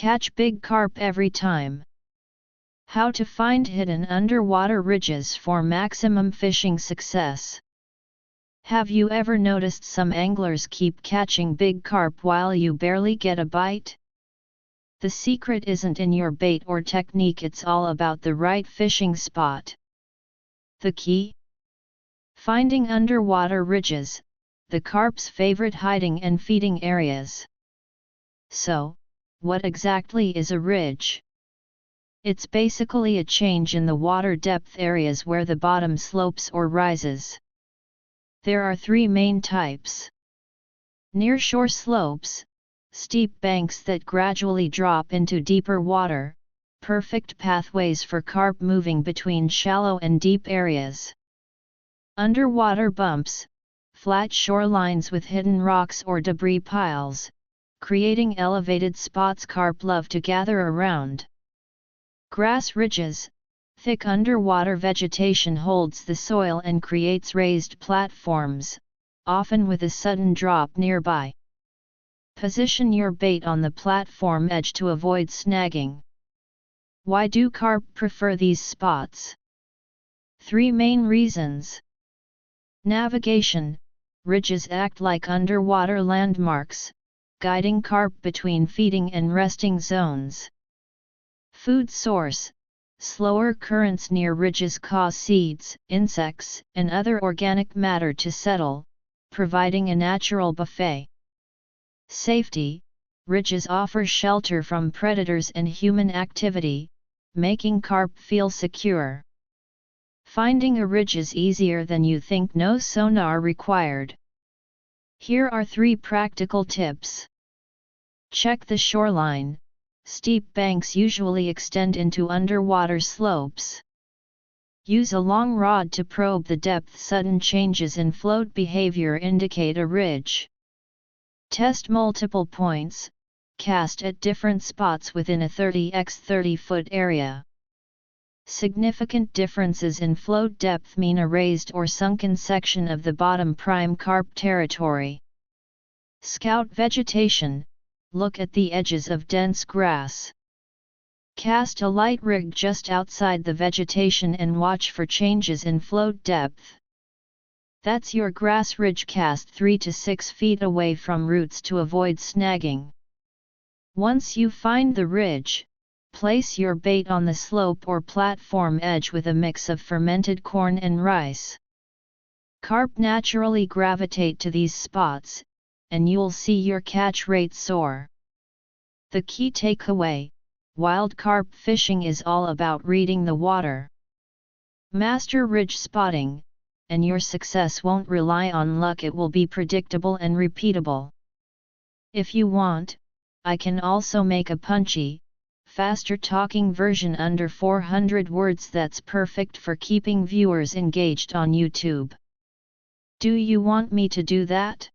catch big carp every time. How to find hidden underwater ridges for maximum fishing success. Have you ever noticed some anglers keep catching big carp while you barely get a bite? The secret isn't in your bait or technique, it's all about the right fishing spot. The key? Finding underwater ridges, the carp's favorite hiding and feeding areas. So, what exactly is a ridge? It's basically a change in the water depth areas where the bottom slopes or rises. There are three main types. Nearshore slopes, steep banks that gradually drop into deeper water, perfect pathways for carp moving between shallow and deep areas. Underwater bumps, flat shorelines with hidden rocks or debris piles, creating elevated spots carp love to gather around. Grass ridges, thick underwater vegetation holds the soil and creates raised platforms, often with a sudden drop nearby. Position your bait on the platform edge to avoid snagging. Why do carp prefer these spots? Three main reasons. Navigation, ridges act like underwater landmarks, guiding carp between feeding and resting zones. Food source, slower currents near ridges cause seeds, insects, and other organic matter to settle, providing a natural buffet. Safety, ridges offer shelter from predators and human activity, making carp feel secure. Finding a ridge is easier than you think, no sonar required. Here are 3 practical tips. Check the shoreline. Steep banks usually extend into underwater slopes. Use a long rod to probe the depth. Sudden changes in float behavior indicate a ridge. Test multiple points. Cast at different spots within a 30x 30 foot area. Significant differences in float depth mean a raised or sunken section of the bottom prime carp territory. Scout vegetation. Look at the edges of dense grass. Cast a light rig just outside the vegetation and watch for changes in float depth. That's your grass ridge. Cast 3 to 6 feet away from roots to avoid snagging. Once you find the ridge, place your bait on the slope or platform edge with a mix of fermented corn and rice. Carp naturally gravitate to these spots, and you'll see your catch rate soar. The key takeaway: wild carp fishing is all about reading the water. Master ridge spotting, and your success won't rely on luck, it will be predictable and repeatable. If you want, I can also make a punchy, faster talking version under 400 words that's perfect for keeping viewers engaged on YouTube. Do you want me to do that?